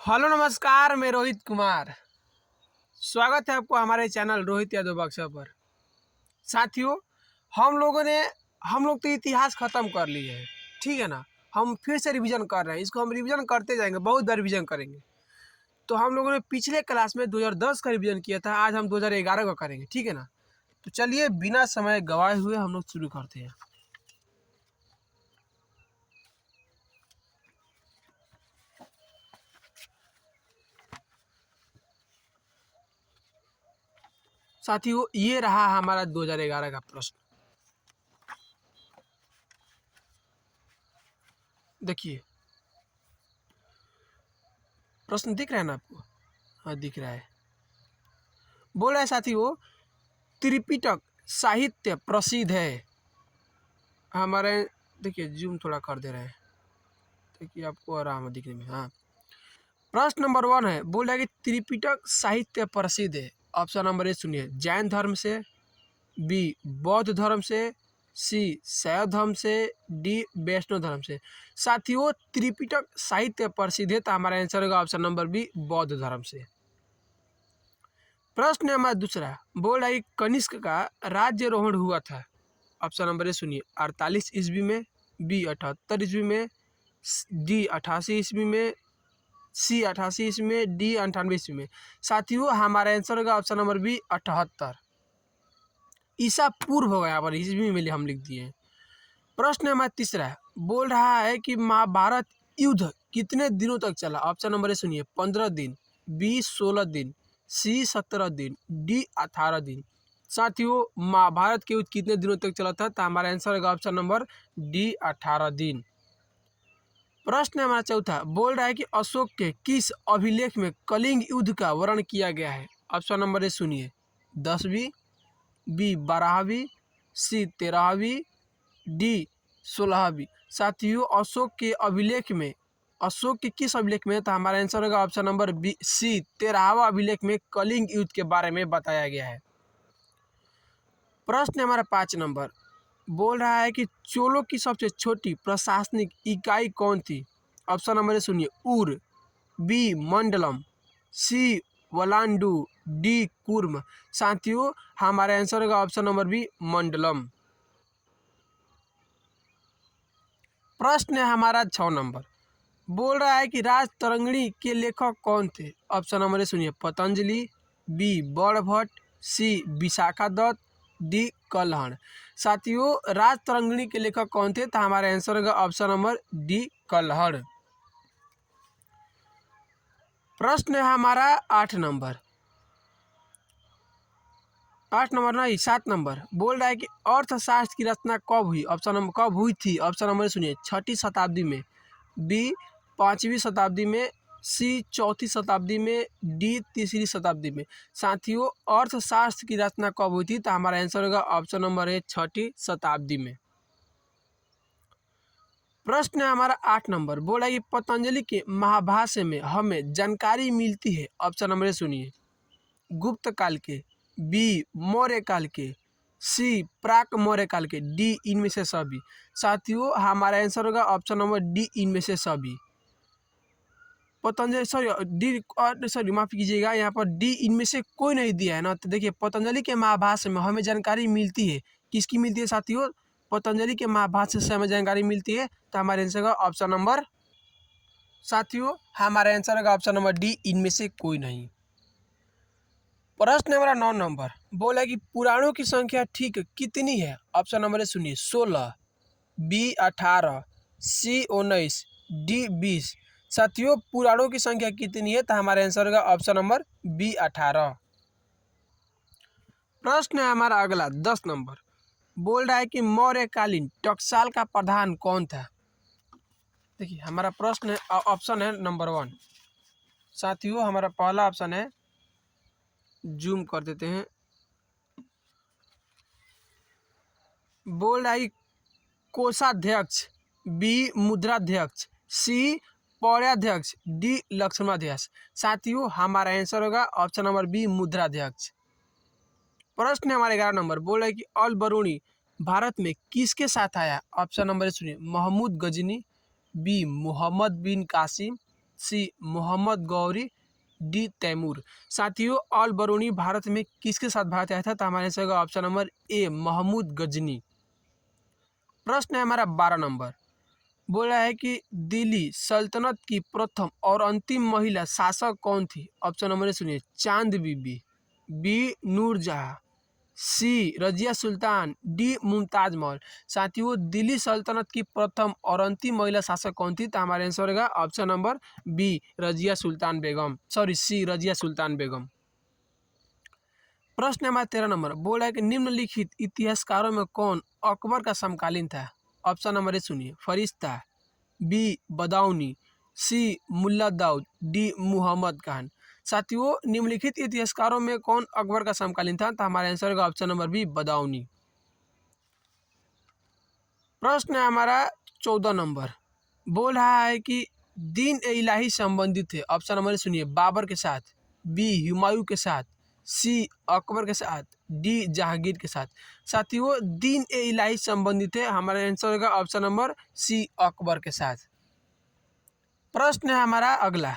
Hello नमस्कार, मैं रोहित कुमार। स्वागत है आपको हमारे चैनल रोहित यादव बक्सा पर। साथियों, हम लोग तो इतिहास ख़त्म कर लिए हैं, ठीक है ना। हम फिर से रिवीजन कर रहे हैं, इसको हम रिवीजन करते जाएंगे, बहुत बार रिवीजन करेंगे। तो हम लोगों ने पिछले क्लास में 2010 का रिवीजन किया था, आज हम 2011 का करेंगे, ठीक है ना। तो चलिए बिना समय गवाए हुए हम लोग शुरू करते हैं। साथियों, ये रहा हमारा 2011 का प्रश्न। देखिए, प्रश्न दिख रहा है ना आपको? हाँ, दिख रहा है। बोल रहा है साथियों, त्रिपिटक साहित्य प्रसिद्ध है हमारे। देखिए, जूम थोड़ा कर दे रहे हैं ताकि आपको आराम हो दिखने में। हाँ, प्रश्न नंबर 1 है, बोल रहा है कि त्रिपिटक साहित्य प्रसिद्ध है। ऑप्शन नंबर ए सुनिए, जैन धर्म से, बी बौद्ध धर्म से, सी शैव धर्म से, डी वैष्णव धर्म से। साथियों, त्रिपिटक साहित्य प्रसिद्ध है तो हमारा आंसर होगा ऑप्शन नंबर बी, बौद्ध धर्म से। प्रश्न नंबर दूसरा, बोल रहा है कि कनिष्क का राज्यरोहण हुआ था। ऑप्शन नंबर ए सुनिए, 48 ईस्वी में, बी 78 ईस्वी में, डी 88 ईस्वी में, सी 88 ईस्वी में, डी 98 ईस्वी में। साथियों, हमारा आंसर होगा ऑप्शन नंबर बी, 78 ईसा पूर्व होगा। यहाँ पर ईस्वी में हम लिख दिए हैं। प्रश्न नंबर तीसरा, बोल रहा है कि महाभारत युद्ध कितने दिनों तक चला। ऑप्शन नंबर ए सुनिए, 15 दिन, बी 16 दिन, सी 17 दिन, डी 18 दिन। साथियों, महाभारत के युद्ध कितने दिनों तक चला था तो हमारा आंसर होगा ऑप्शन नंबर डी, 18 दिन। प्रश्न नंबर चौथा, बोल रहा है कि अशोक के किस अभिलेख में कलिंग युद्ध का वर्णन किया गया है। ऑप्शन नंबर ए सुनिए, 10वीं, बी 12वीं, सी 13वीं, डी 16वीं। साथियों, अशोक के किस अभिलेख में तो हमारा आंसर होगा ऑप्शन नंबर बी, सी 13वां अभिलेख में कलिंग युद्ध के बारे में बताया गया है। प्रश्न हमारा 5 नंबर, बोल रहा है कि चोलों की सबसे छोटी प्रशासनिक इकाई कौन थी। ऑप्शन नंबर ए सुनिए, उर, बी मंडलम, सी वलांडू, डी कुर्म। साथियों, हमारा आंसर होगा ऑप्शन नंबर बी, मंडलम। प्रश्न है हमारा 6 नंबर, बोल रहा है कि राजतरंगिणी के लेखक कौन थे। ऑप्शन नंबर ए सुनिए, पतंजलि, बी बड़भट्ट, सी विशाखा दत्त, डी कल्हण। साथियों, राजतरंगिणी के लेखक कौन थे तो हमारा आंसर होगा ऑप्शन नंबर डी, कल्हण। प्रश्न है हमारा 8 नंबर, 8 नंबर नहीं 7 नंबर, बोल रहा है कि अर्थशास्त्र की रचना कब हुई। कब हुई थी। ऑप्शन नंबर सुनिए, 6ठी शताब्दी में, बी 5वीं शताब्दी में, सी 4थी शताब्दी में, डी 3री शताब्दी में। साथियों, अर्थशास्त्र की रचना कब हुई थी तो हमारा आंसर होगा ऑप्शन नंबर है 6ठी शताब्दी में। प्रश्न है हमारा 8 नंबर, बोला कि पतंजलि के महाभाष्य में हमें जानकारी मिलती है। ऑप्शन नंबर सुनिए, गुप्त काल के, बी मौर्य काल के, सी प्राक मौर्य काल के, डी इनमें से सभी। साथियों, हमारा आंसर होगा ऑप्शन नंबर डी, इनमें से सभी। पतंजलि सॉरी माफ़ कीजिएगा, यहाँ पर डी इनमें से कोई नहीं दिया है ना। तो देखिए, पतंजलि के महाभाष्य में हमें जानकारी मिलती है, किसकी मिलती है साथियों, पतंजलि के महाभाष्य से हमें जानकारी मिलती है तो हमारे आंसर होगा ऑप्शन नंबर, साथियों हमारा आंसर होगा ऑप्शन नंबर डी, इनमें से कोई नहीं। प्रश्न नंबर 9 नंबर, बोला कि पुराणों की संख्या ठीक कितनी है। ऑप्शन नंबर सुनिए, 16, बी 18, सी 19, डी 20। साथियों, पुराणों की संख्या कितनी है तो हमारा आंसर होगा ऑप्शन नंबर बी, 18। प्रश्न है हमारा अगला 10 नंबर, बोल रहा है कि मौर्यकालीन टकसाल का प्रधान कौन था। देखिए, हमारा प्रश्न है, ऑप्शन है नंबर 1। साथियों, हमारा पहला ऑप्शन है, जूम कर देते हैं, बोल रहा है कोषाध्यक्ष, बी मुद्राध्यक्ष, सी पौर्याध्यक्ष, डी लक्ष्मणाध्यक्ष। साथियों, हमारा आंसर होगा ऑप्शन नंबर बी, मुद्राध्यक्ष। प्रश्न हमारे 11 नंबर, बोल रहा है कि अल बरूनी भारत में किसके साथ आया। ऑप्शन नंबर सुनिए, महमूद गजनी, बी मोहम्मद बिन कासिम, सी मोहम्मद गौरी, डी तैमूर। साथियों अल बरूनी भारत में किसके साथ भारत आया था? तो हमारे आंसर का option number A Mahmud Ghazni. प्रश्न है हमारा 12 नंबर, बोल रहा है कि दिल्ली सल्तनत की प्रथम और अंतिम महिला शासक कौन थी? ऑप्शन नंबर सुनिए, चांद बीबी, बी नूरजहां, सी रजिया सुल्तान, डी मुमताज महल। साथियों दिल्ली सल्तनत की प्रथम और अंतिम महिला शासक कौन थी? तो हमारे आंसर होगा option number B Razia Sultan बेगम, सॉरी सी रजिया सुल्तान बेगम। प्रश्न नंबर 13 नंबर, बोल रहा है कि निम्नलिखित इतिहासकारों में कौन अकबर का समकालीन था? ऑप्शन नंबर ए सुनिए, फरिश्ता, बी बदाऊनी, सी मुल्ला दाऊद, डी मुहम्मद खान। साथियों निम्नलिखित इतिहासकारों में कौन अकबर का समकालीन था? तो हमारे आंसर का ऑप्शन नंबर बी बदाऊनी। प्रश्न है हमारा 14 नंबर, बोल रहा है कि दीन ए इलाही संबंधित है। ऑप्शन नंबर सुनिए, बाबर के साथ, बी हुमायूं के साथ, सी अकबर के साथ, डी जहांगीर के साथ। साथियों दीन ए इलाही संबंधित है, हमारा आंसर होगा ऑप्शन नंबर सी अकबर के साथ। प्रश्न है हमारा अगला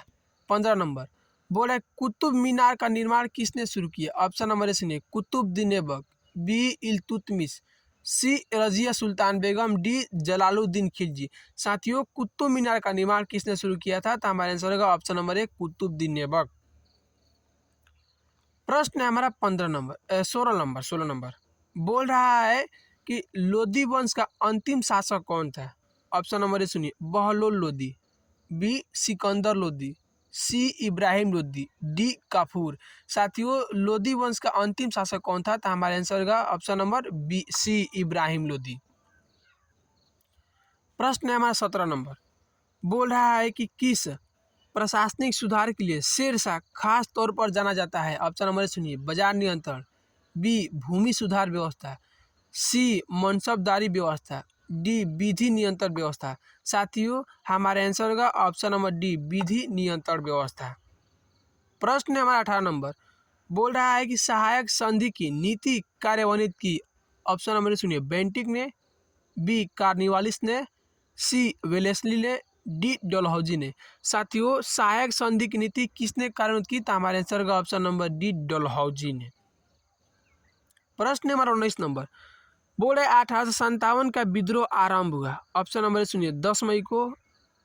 15 नंबर, बोला कुतुब मीनार का निर्माण किसने शुरू किया? ऑप्शन नंबर ए सुनिए, कुतुबुद्दीन ऐबक, बी इल्तुतमिश, सी रजिया सुल्तान बेगम, डी जलालुद्दीन खिलजी। साथियों कुतुब मीनार का निर्माण किसने शुरू किया था? तो हमारा आंसर होगा option number A Qutbuddin Aibak. प्रश्न है हमारा 16 नंबर, बोल रहा है कि लोदी वंश का अंतिम शासक कौन था? ऑप्शन नंबर ए सुनिए, बहलोल लोदी, बी सिकंदर लोदी, सी इब्राहिम लोदी, डी काफूर। साथियों लोदी वंश का अंतिम शासक कौन था? तो हमारे आंसर का option number B C Ibrahim Lodi. प्रश्न है हमारा 17 नंबर, बोल रहा है कि किस प्रशासनिक सुधार के लिए शेरशाह खास तौर पर जाना जाता है? ऑप्शन नंबर सुनिए, बाजार नियंत्रण, बी भूमि सुधार व्यवस्था, सी मनसबदारी व्यवस्था, डी विधि नियंत्रण व्यवस्था। साथियों हमारे आंसर का ऑप्शन नंबर डी विधि नियंत्रण व्यवस्था। प्रश्न हमारा 18 नंबर, बोल रहा है कि सहायक संधि की नीति कार्यान्वित की। ऑप्शन नंबर सुनिए, बेंटिक ने, बी कार्निवालिस ने, सी वेलेस्ली ने, डी डलहौजी ने। साथियों सहायक संधि की नीति किसने कार्यान्वित की? तो हमारे आंसर का ऑप्शन नंबर डी डलहौजी ने। प्रश्न नंबर 19 नंबर, बोल रहे 1857 का विद्रोह आरंभ हुआ। ऑप्शन नंबर सुनिए, 10 मई को,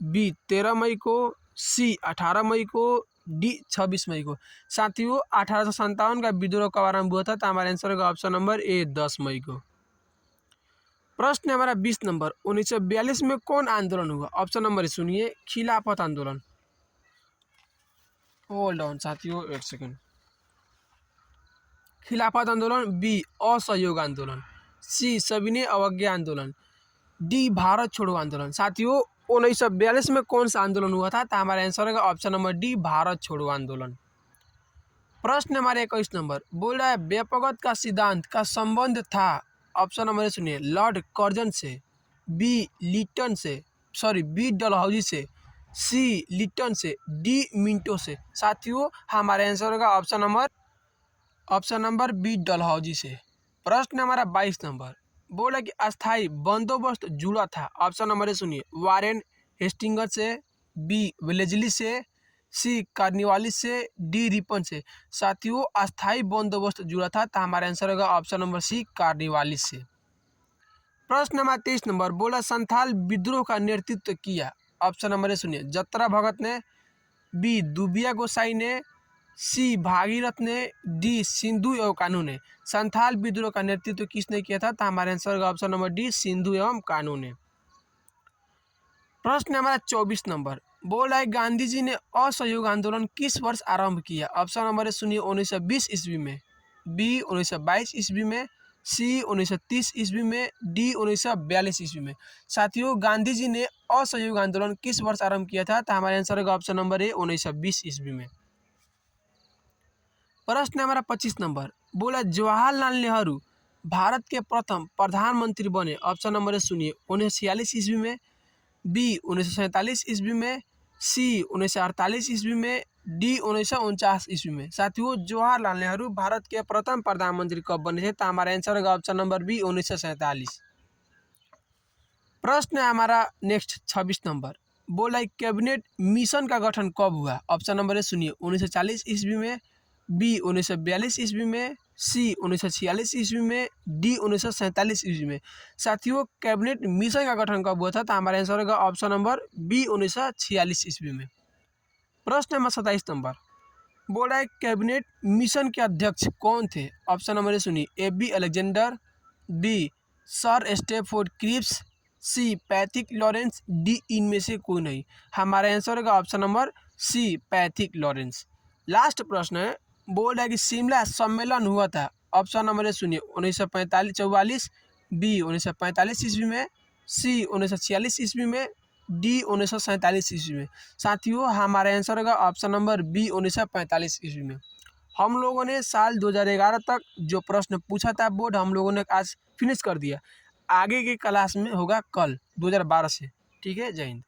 बी 13 मई को, सी 18 मई को, डी 26 मई को। साथियों 1857 का विद्रोह कब आरंभ हुआ था? तो हमारे आंसर का ऑप्शन नंबर ए 10 मई को। प्रश्न हमारा 20 नंबर, 1942 में कौन आंदोलन हुआ? ऑप्शन नंबर सुनिए, खिलाफत आंदोलन, होल्ड ऑन साथियों एक सेकंड, खिलाफत आंदोलन, बी असहयोग आंदोलन, सी सविनय अवज्ञा आंदोलन, डी भारत छोड़ो आंदोलन। साथियों 1942 में कौन सा आंदोलन हुआ था? तो हमारा आंसर है ऑप्शन नंबर डी भारत छोड़ो आंदोलन। प्रश्न हमारे 21 नंबर, बोल रहा है व्यापकता का सिद्धांत का संबंध था। ऑप्शन नंबर सुनिए, लॉर्ड कर्जन से, बी लिटन से, सॉरी बी डलहौजी से, सी लिटन से, डी मिंटो से। साथियों हमारे आंसर का ऑप्शन नंबर बी डलहौजी से। प्रश्न हमारा 22 नंबर, बोला कि अस्थाई बंदोबस्त जुड़ा था। ऑप्शन नंबर सुनिए, वारेन हेस्टिंग्स से, बी वेलेजली से, सी कार्निवालिस से, डी रिपन से। साथियों अस्थाई बंदोबस्त जुड़ा था, तो हमारा आंसर होगा ऑप्शन नंबर सी कार्निवालिस से। प्रश्न नंबर 23 नंबर, बोला संथाल विद्रोह का नेतृत्व किया। ऑप्शन नंबर सुनिए, जत्रा भगत ने, बी दुबिया गोसाई ने, सी भागीरथ ने, डी सिंधु एवं कानू ने। संथाल विद्रोह का नेतृत्व किसने किया था? तो हमारे आंसर का ऑप्शन नंबर डी सिंधु एवं कानू ने। प्रश्न हमारा 24 नंबर, बोल रहा है गांधी जी ने असहयोग आंदोलन किस वर्ष आरंभ किया? ऑप्शन नंबर सुनिए, 1920 ईस्वी में, बी 1922 ईस्वी में, सी 1930 ईस्वी में, डी 1942 ईस्वी में। साथियों गांधी जी ने असहयोग आंदोलन किस वर्ष आरंभ किया था? तो हमारे आंसर का ऑप्शन नंबर ए 1920 ईस्वी में। प्रश्न हमारा 25 नंबर, बोला जवाहरलाल नेहरू भारत के प्रथम प्रधानमंत्री बने। ऑप्शन नंबर सुनिए, 1946 ईस्वी में, बी 1947 ईस्वी में, सी 1948 ईस्वी में, डी 1949 ईस्वी में। साथियों जवाहरलाल नेहरू भारत के प्रथम प्रधानमंत्री कब बने थे? तो हमारा आंसर होगा ऑप्शन नंबर बी 1947। प्रश्न है हमारा नेक्स्ट 26 नंबर, बोल रहा है कैबिनेट मिशन का गठन कब हुआ। ऑप्शन नंबर ए सुनिए 1940 ईस्वी में, बी 1942 ईस्वी में, सी 1946 ईस्वी में, डी 1947 ईस्वी में। साथियों कैबिनेट मिशन का गठन कब हुआ था, तो हमारा आंसर होगा ऑप्शन नंबर बी 1946 ईस्वी में। प्रश्न नंबर 27 नंबर बोल रहा है कैबिनेट मिशन के अध्यक्ष कौन थे। ऑप्शन नंबर ए सुनिए A B Alexander, B sir Stafford Cripps, C Pethick Lawrence, D इनमें से कोई नहीं। हमारा आंसर होगा option number C Pethick Lawrence. Last प्रश्न है, बोल रहा है कि शिमला सम्मेलन हुआ था। ऑप्शन नंबर ए सुनिए 1944, बी 1945 ईस्वी में, सी 1946 ईस्वी में, डी 1947 ईस्वी में। साथियों हमारा आंसर होगा ऑप्शन नंबर बी 1945 ईस्वी में। हम लोगों ने साल 2011 तक जो प्रश्न पूछा था बोर्ड, हम लोगों ने आज फिनिश कर दिया। आगे की क्लास में होगा कल 2012 से। ठीक है, जय हिंद।